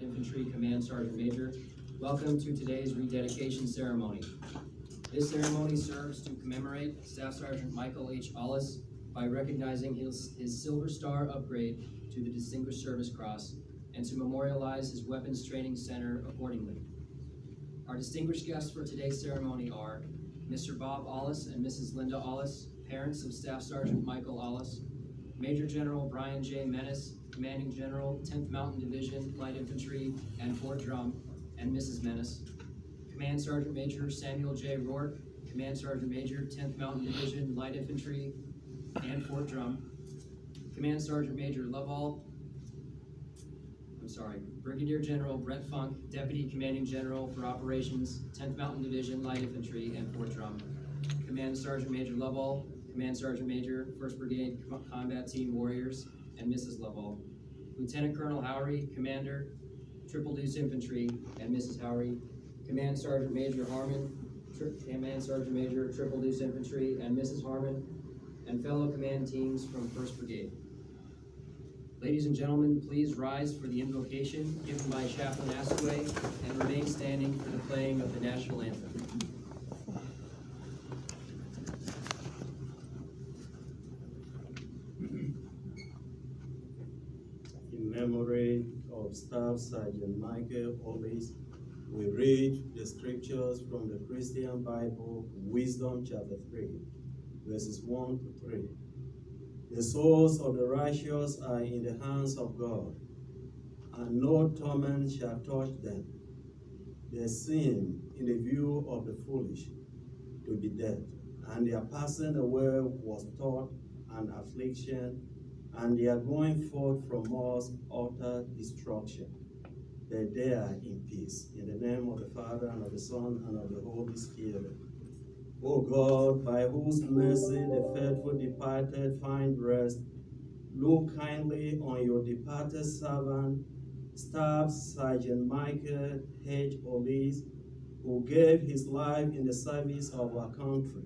Infantry Command Sergeant Major. Welcome to today's rededication ceremony. This ceremony serves to commemorate Staff Sergeant Michael H. Ollis by recognizing his Silver Star upgrade to the Distinguished Service Cross and to memorialize his Weapons Training Center accordingly. Our distinguished guests for today's ceremony are Mr. Bob Ollis and Mrs. Linda Ollis, parents of Staff Sergeant Michael Ollis, Major General Brian J. Menace, Commanding General, 10th Mountain Division, Light Infantry, and Fort Drum, and Mrs. Menace, Command Sergeant Major Samuel J. Rourke, Command Sergeant Major, 10th Mountain Division, Light Infantry, and Fort Drum, Command Sergeant Major Brigadier General Brett Funk, Deputy Commanding General for Operations, 10th Mountain Division, Light Infantry, and Fort Drum, Command Sergeant Major Lovell, Command Sergeant Major, 1st Brigade Combat Team Warriors, and Mrs. Lovell, Lieutenant Colonel Howery, Commander, Triple Deuce Infantry, and Mrs. Howery, Command Sergeant Major Harmon, Command Sergeant Major, Triple Deuce Infantry, and Mrs. Harmon, and fellow command teams from 1st Brigade. Ladies and gentlemen, please rise for the invocation given by Chaplain Askway and remain standing for the playing of the national anthem. In memory of Staff Sergeant Michael Ollis, we read the scriptures from the Christian Bible, Wisdom chapter 3, verses 1 to 3. The souls of the righteous are in the hands of God, and no torment shall touch them. They seem, in the view of the foolish, to be dead, and their passing away was thought an affliction, and their going forth from us utter destruction. That they are in peace. In the name of the Father, and of the Son, and of the Holy Spirit. O God, by whose mercy the faithful departed find rest, look kindly on your departed servant, Staff Sergeant Michael H. Ollis, who gave his life in the service of our country.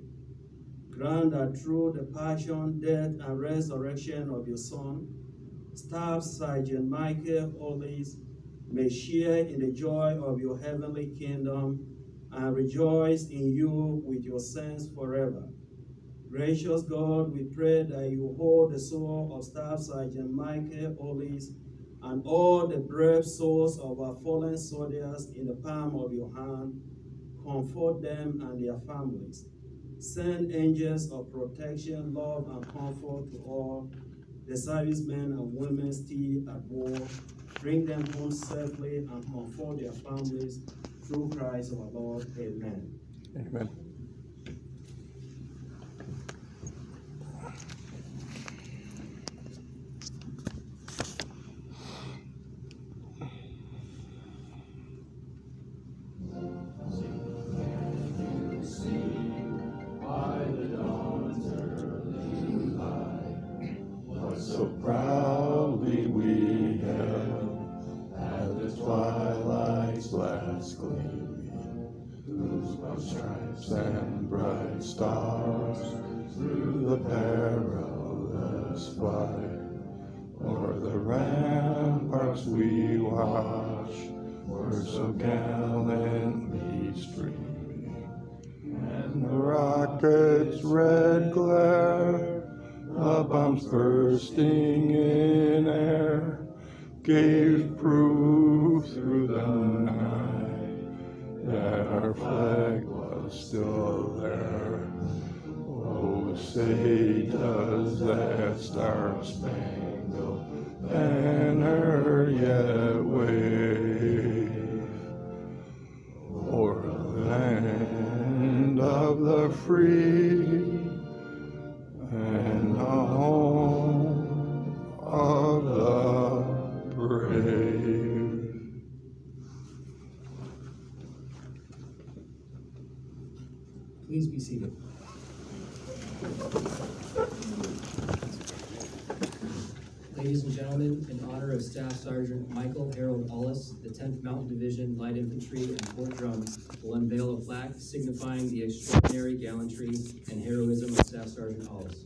Grant that through the passion, death, and resurrection of your Son, Staff Sergeant Michael Ollis may share in the joy of your heavenly kingdom and rejoice in you with your saints forever. Gracious God, we pray that you hold the soul of Staff Sergeant Michael Ollis and all the brave souls of our fallen soldiers in the palm of your hand. Comfort them and their families. Send angels of protection, love, and comfort to all the servicemen and women still at war. Bring them home safely and comfort their families through Christ our Lord. Amen. Amen. So proudly we hailed at the twilight's last gleaming, whose broad stripes and bright stars through the perilous fight o'er the ramparts we watched were so gallantly streaming, and the rocket's red glare, the bombs bursting in air, gave proof through the night that our flag was still there. Oh, say does that star-spangled banner yet wave o'er the land of the free and the home of the brave. Please be seated. Ladies and gentlemen, in honor of Staff Sergeant Michael Harold Ollis, the 10th Mountain Division Light Infantry and Fort Drum will unveil a plaque signifying the extraordinary gallantry and heroism of Staff Sergeant Ollis.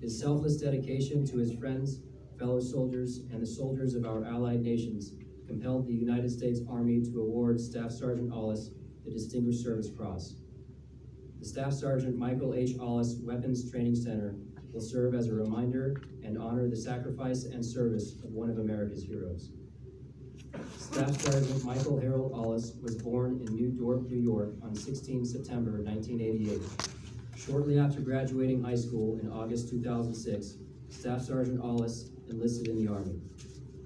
His selfless dedication to his friends, fellow soldiers, and the soldiers of our allied nations compelled the United States Army to award Staff Sergeant Ollis the Distinguished Service Cross. The Staff Sergeant Michael H. Ollis Weapons Training Center will serve as a reminder and honor the sacrifice and service of one of America's heroes. Staff Sergeant Michael Harold Ollis was born in New Dorp, New York on 16 September 1988. Shortly after graduating high school in August 2006, Staff Sergeant Ollis enlisted in the Army.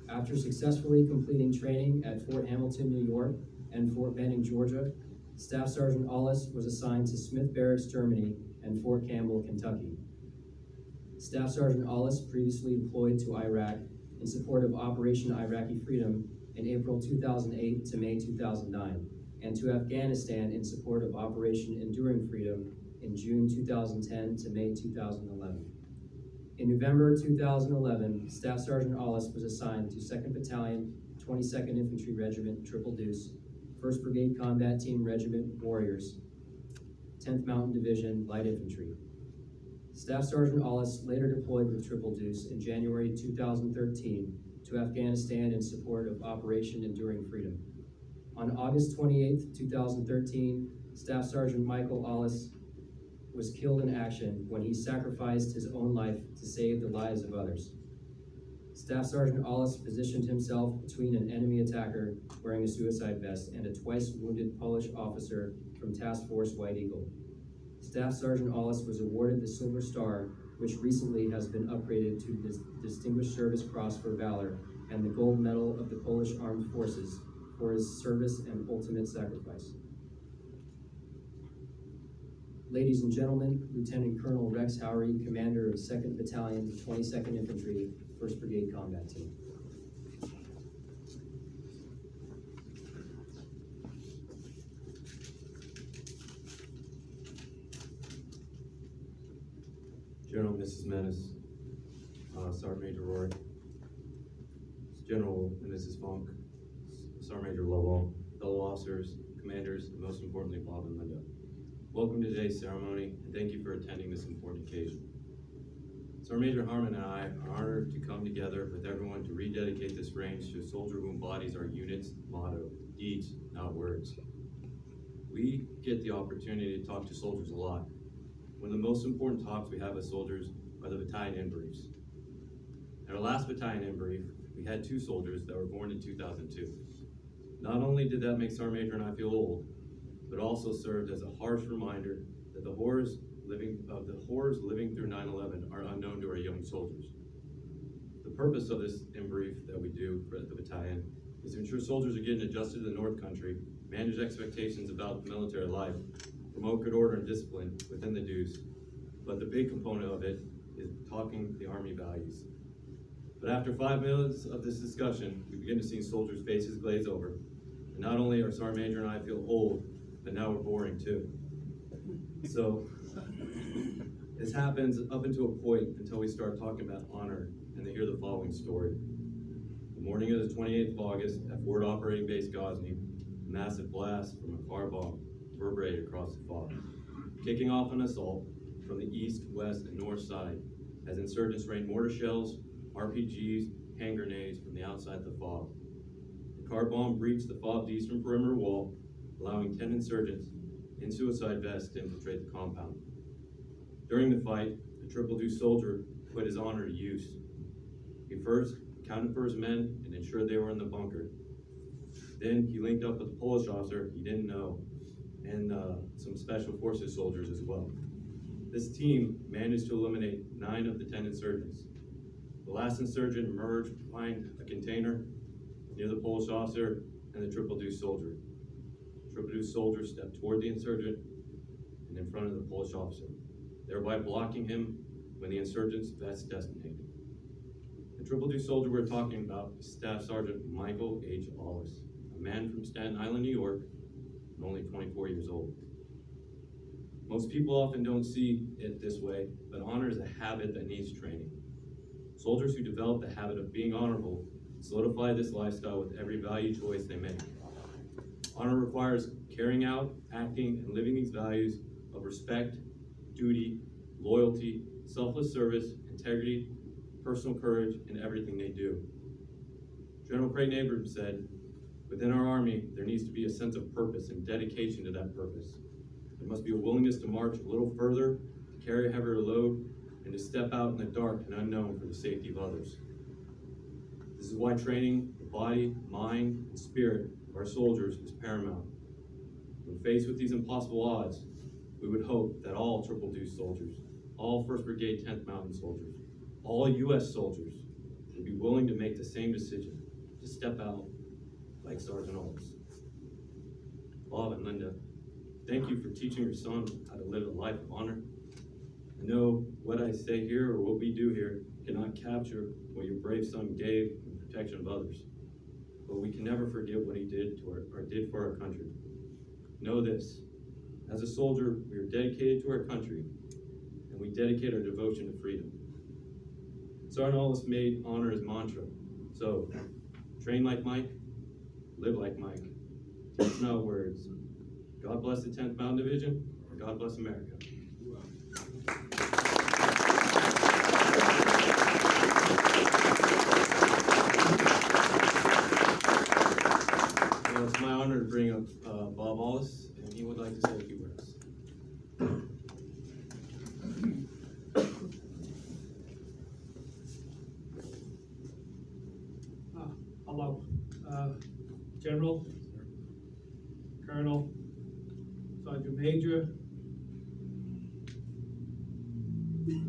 After successfully completing training at Fort Hamilton, New York, and Fort Benning, Georgia, Staff Sergeant Ollis was assigned to Smith Barracks, Germany, and Fort Campbell, Kentucky. Staff Sergeant Ollis previously deployed to Iraq in support of Operation Iraqi Freedom in April 2008 to May 2009, and to Afghanistan in support of Operation Enduring Freedom in June 2010 to May 2011. In November 2011, Staff Sergeant Ollis was assigned to 2nd Battalion, 22nd Infantry Regiment, Triple Deuce, 1st Brigade Combat Team Regiment Warriors, 10th Mountain Division Light Infantry. Staff Sergeant Ollis later deployed with Triple Deuce in January 2013 to Afghanistan in support of Operation Enduring Freedom. On August 28, 2013, Staff Sergeant Michael Ollis was killed in action when he sacrificed his own life to save the lives of others. Staff Sergeant Ollis positioned himself between an enemy attacker wearing a suicide vest and a twice wounded Polish officer from Task Force White Eagle. Staff Sergeant Ollis was awarded the Silver Star, which recently has been upgraded to the Distinguished Service Cross for Valor and the Gold Medal of the Polish Armed Forces for his service and ultimate sacrifice. Ladies and gentlemen, Lieutenant Colonel Rex Howery, Commander of 2nd Battalion, 22nd Infantry, 1st Brigade Combat Team. General Mrs. Menace, Sergeant Major Rourke, General and Mrs. Funk, Sergeant Major Lovell, fellow officers, commanders, and most importantly, Bob and Linda. Welcome to today's ceremony, and thank you for attending this important occasion. Sergeant Major Harmon and I are honored to come together with everyone to rededicate this range to a soldier who embodies our unit's motto, deeds, not words. We get the opportunity to talk to soldiers a lot. One of the most important talks we have with soldiers are the battalion in briefs. At our last battalion in brief, we had 2 soldiers that were born in 2002. Not only did that make Sergeant Major and I feel old, but also served as a harsh reminder that the horrors living through 9/11 are unknown to our young soldiers. The purpose of this in brief that we do at the battalion is to ensure soldiers are getting adjusted to the North Country, manage expectations about military life, promote good order and discipline within the dues, but the big component of it is talking the Army values. But after 5 minutes of this discussion, we begin to see soldiers' faces glaze over. And not only are Sergeant Major and I feel old, but now we're boring too. So this happens up until a point until we start talking about honor and they hear the following story. The morning of the 28th of August at Forward Operating Base Gosney, a massive blast from a car bomb reverberated across the fog, kicking off an assault from the east, west, and north side as insurgents rained mortar shells, RPGs, hand grenades from the outside the fog. The car bomb breached the fog's eastern perimeter wall, allowing 10 insurgents in suicide vests to infiltrate the compound. During the fight, a Triple Deuce soldier put his honor to use. He first accounted for his men and ensured they were in the bunker. Then he linked up with a Polish officer he didn't know and some special forces soldiers as well. This team managed to eliminate 9 of the 10 insurgents. The last insurgent emerged behind a container near the Polish officer and the Triple Deuce soldier. The Triple Deuce soldier stepped toward the insurgent and in front of the Polish officer, thereby blocking him when the insurgent's vest detonated. The Triple Deuce soldier we're talking about is Staff Sergeant Michael H. Ollis, a man from Staten Island, New York, and only 24 years old. Most people often don't see it this way, but honor is a habit that needs training. Soldiers who develop the habit of being honorable solidify this lifestyle with every value choice they make. Honor requires carrying out, acting, and living these values of respect, duty, loyalty, selfless service, integrity, personal courage in everything they do. General Craig Abrams said, Within our Army, there needs to be a sense of purpose and dedication to that purpose. There must be a willingness to march a little further, to carry a heavier load, and to step out in the dark and unknown for the safety of others. This is why training the body, mind, and spirit of our soldiers is paramount. When faced with these impossible odds, we would hope that all Triple Deuce soldiers, all 1st Brigade 10th Mountain soldiers, all U.S. soldiers would be willing to make the same decision, to step out like Sergeant Ollis. Bob and Linda, thank you for teaching your son how to live a life of honor. I know what I say here or what we do here cannot capture what your brave son gave in protection of others, but we can never forget what he did did for our country. Know this, as a soldier, we are dedicated to our country, and we dedicate our devotion to freedom. Sergeant Ollis made honor his mantra, so train like Mike, live like Mike. It's not words. God bless the 10th Mountain Division, and God bless America. Well, it's my honor to bring up Bob Ollis, and he would like to say a few words. Hello, General, Colonel, Sergeant Major,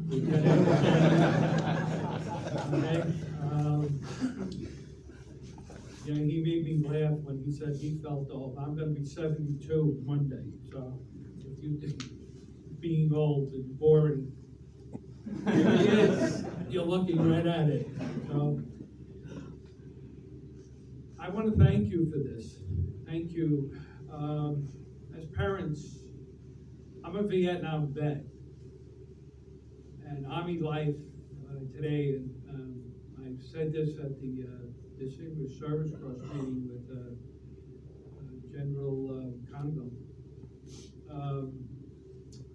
Lieutenant. Okay, he made me laugh when he said he felt old. I'm gonna be 72 Monday, so if you think being old is boring, it is. You're looking right at it. So, I want to thank you for this. Thank you. As parents, I'm a Vietnam vet, and Army life today, and I've said this at the Distinguished Service Cross meeting with General Congo,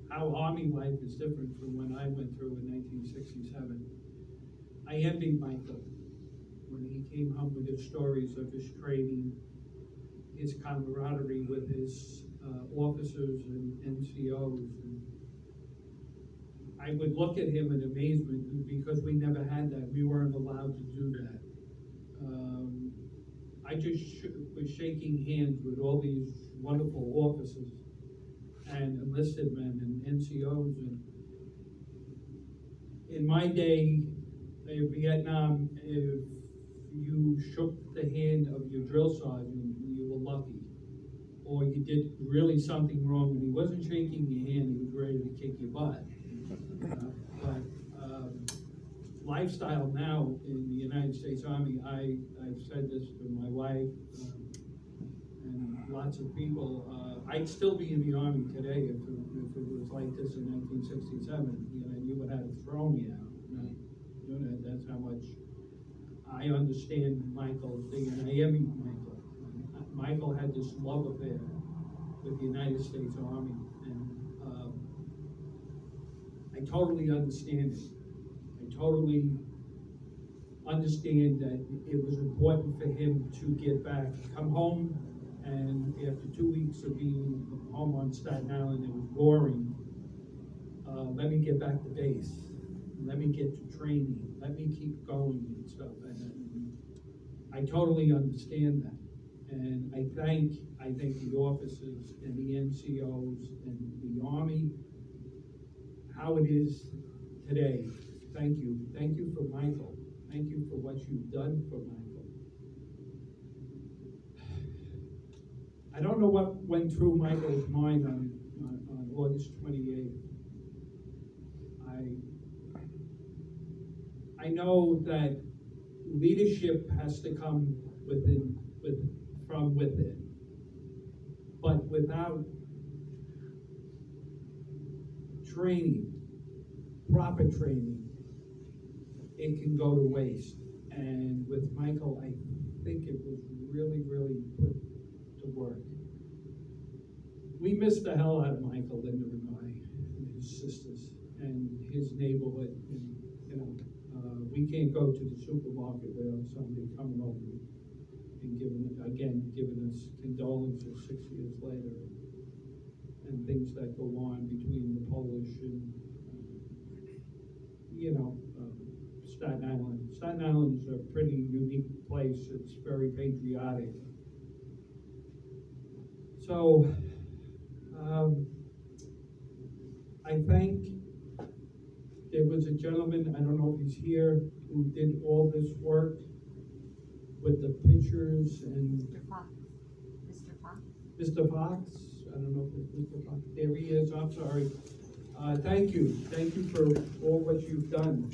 how Army life is different from when I went through in 1967. I envied Michael when he came home with his stories of his training, his camaraderie with his officers and NCOs. And I would look at him in amazement because we never had that. We weren't allowed to do that. I just was shaking hands with all these wonderful officers and enlisted men and NCOs. And in my day in Vietnam, if you shook the hand of your drill sergeant, you were lucky. Or you did really something wrong and he wasn't shaking your hand, he was ready to kick your butt. But lifestyle now in the United States Army, I've said this to my wife and lots of people, I'd still be in the Army today if it was like this in 1967. You would have thrown me out. That's how much I understand Michael's thing, and I envy Michael. Michael had this love affair with the United States Army, and I totally understand it. I totally understand that it was important for him to get back, come home, and after 2 weeks of being home on Staten Island, it was boring. Let me get back to base. Let me get to training. Let me keep going and stuff. And I totally understand that. And I thank the officers and the NCOs and the Army, how it is today. Thank you. Thank you for Michael. Thank you for what you've done for Michael. I don't know what went through Michael's mind on August 28th. I know that leadership has to come from within, but without training, proper training, it can go to waste. And with Michael, I think it was really, really put to work. We missed the hell out of Michael, Linda and I, and his sisters, and his neighborhood. And, we can't go to the supermarket without somebody coming over and giving us condolences 6 years later, and things that go on between the Polish and, Staten Island. Staten Island is a pretty unique place. It's very patriotic. So, I think there was a gentleman, I don't know if he's here, who did all this work with the pictures and Mr. Fox. Mr. Fox. Mr. Fox, I don't know if it's Mr. Fox, there he is, I'm sorry. Thank you for all what you've done,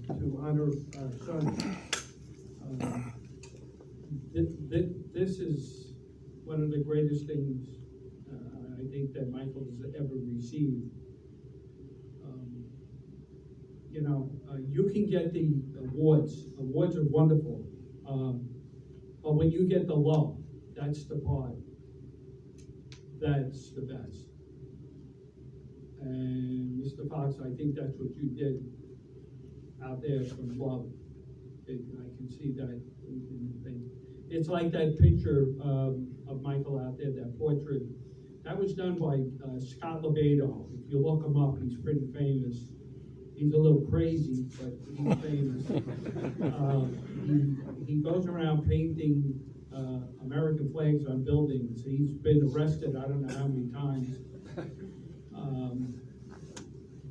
to honor our son. This is one of the greatest things, I think that Michael has ever received. You can get the awards are wonderful, but when you get the love, that's the part that's the best. And Mr. Fox, I think that's what you did out there from love. I can see that in the thing. It's like that picture of Michael out there, that portrait. That was done by Scott Lebedo. If you look him up, he's pretty famous. He's a little crazy, but he's famous. He goes around painting American flags on buildings. He's been arrested, I don't know how many times.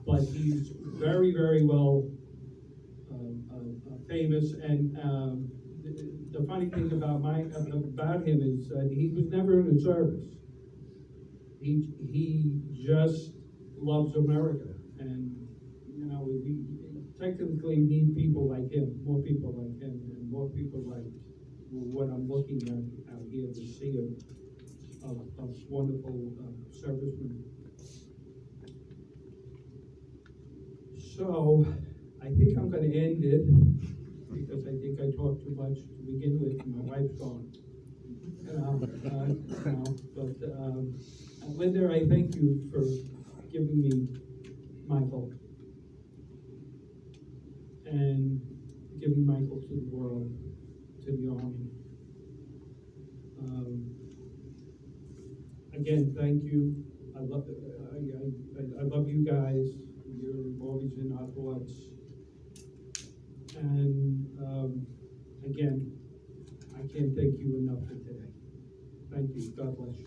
But he's very, very well famous. And the funny thing about him is that he was never in the service. He just loves America, and we technically need people like him, more people like him, and more people like what I'm looking at out here, to see of wonderful servicemen. So I think I'm going to end it, because I think I talked too much to begin with, and my wife's gone. But Linda, I thank you for giving me Michael, and giving Michael to the world, to the Army. Again, thank you. I love you guys. You're always in our thoughts. And again, I can't thank you enough for today. Thank you. God bless you.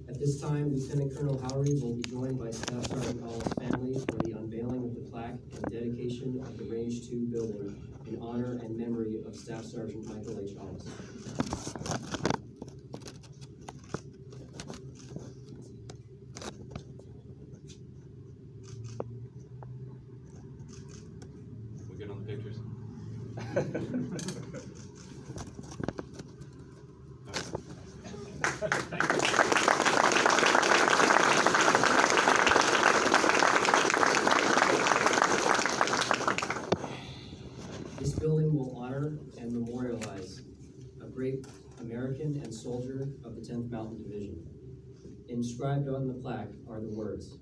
At this time, Lieutenant Colonel Howery will be joined by Staff Sergeant Ollis' family for the unveiling of the plaque and dedication of the Range 2 building in honor and memory of Staff Sergeant Michael H. Ollis. We good on the pictures? This building will honor and memorialize a great American and soldier of the 10th Mountain Division. Inscribed on the plaque are the words,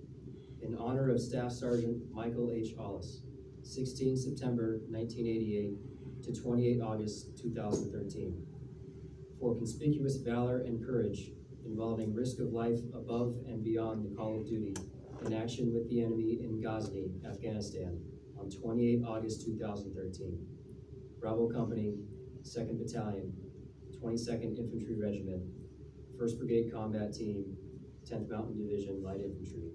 "In honor of Staff Sergeant Michael H. Ollis, 16 September 1988 to 28 August 2013. For conspicuous valor and courage involving risk of life above and beyond the call of duty in action with the enemy in Ghazni, Afghanistan on 28 August 2013. Bravo Company, 2nd Battalion, 22nd Infantry Regiment, 1st Brigade Combat Team, 10th Mountain Division Light Infantry.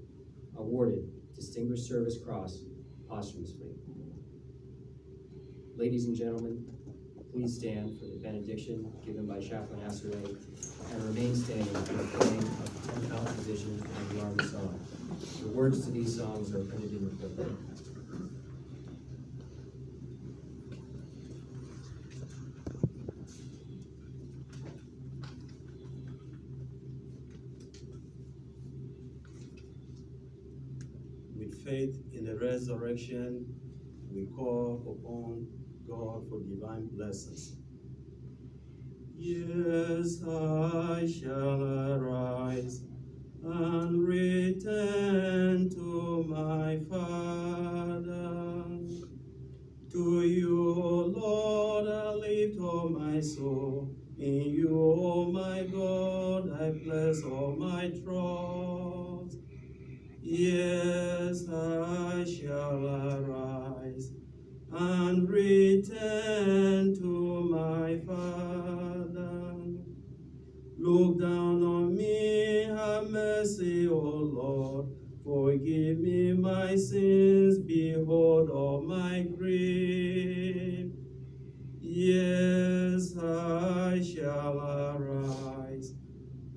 Awarded Distinguished Service Cross posthumously." Ladies and gentlemen, please stand for the benediction given by Chaplain Asseray, and remain standing for the playing of the 10th Mountain Division and the Army Song. The words to these songs are printed in the booklet. With faith in the resurrection, we call upon God for divine blessings. Yes, I shall arise and return to my Father. To you, O Lord, I lift all my soul. In you, O my God, I place all my trust. Yes, I shall arise and return to my Father. Look down on me, have mercy, O Lord. Forgive me my sins, behold all my grief. Yes, I shall arise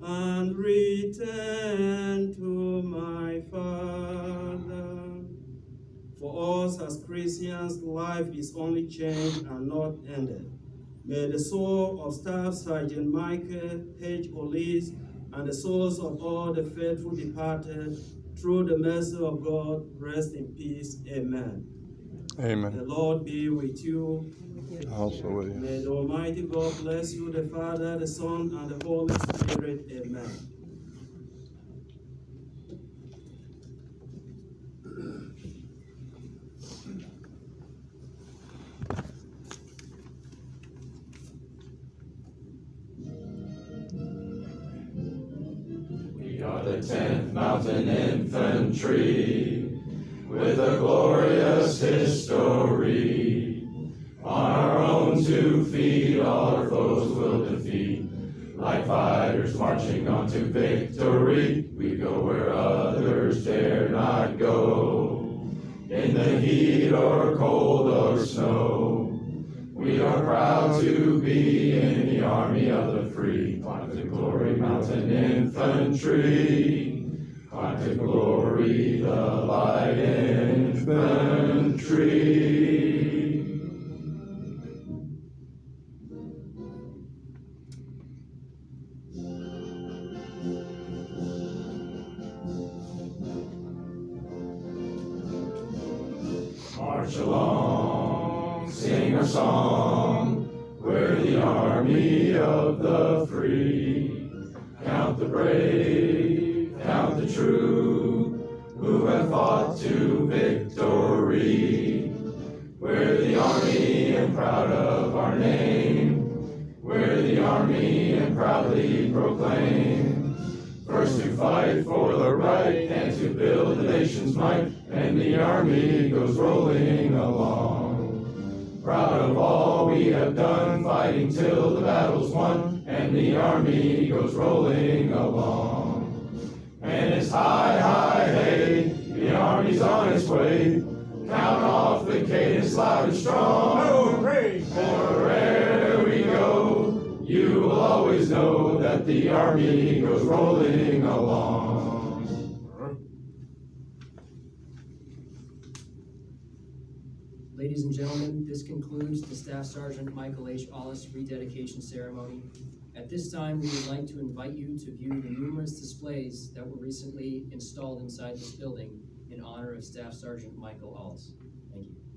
and return to my Father. For us as Christians, life is only changed and not ended. May the soul of Staff Sergeant Michael H. Ollis and the souls of all the faithful departed, through the mercy of God, rest in peace. Amen. The Amen. Lord be with you. Also with you. May the Almighty God bless you, the Father, the Son, and the Holy Spirit. Amen. We are the 10th Mountain Infantry, with a glorious history. On our own 2 feet, all our foes will defeat. Like fighters marching on to victory, we go where others dare not go. In the heat or cold or snow, we are proud to be in the army of the free. Climb to glory, Mountain Infantry. Climb to glory, the light infantry. March along, sing our song, we're the army of the free. Count the brave, count the true, who have fought to victory. We're the army and proud of our name. We're the army and proudly proclaim. First to fight for the right and to build the nation's might, and the army goes rolling along. Proud of all we have done, fighting till the battle's won, and the army goes rolling along. And it's high, high, hey, the army's on its way. Count off the cadence loud and strong. Hooray! For wherever we go, you will always know that the army goes rolling along. Ladies and gentlemen, this concludes the Staff Sergeant Michael H. Ollis rededication ceremony. At this time, we would like to invite you to view the numerous displays that were recently installed inside this building in honor of Staff Sergeant Michael Ollis. Thank you.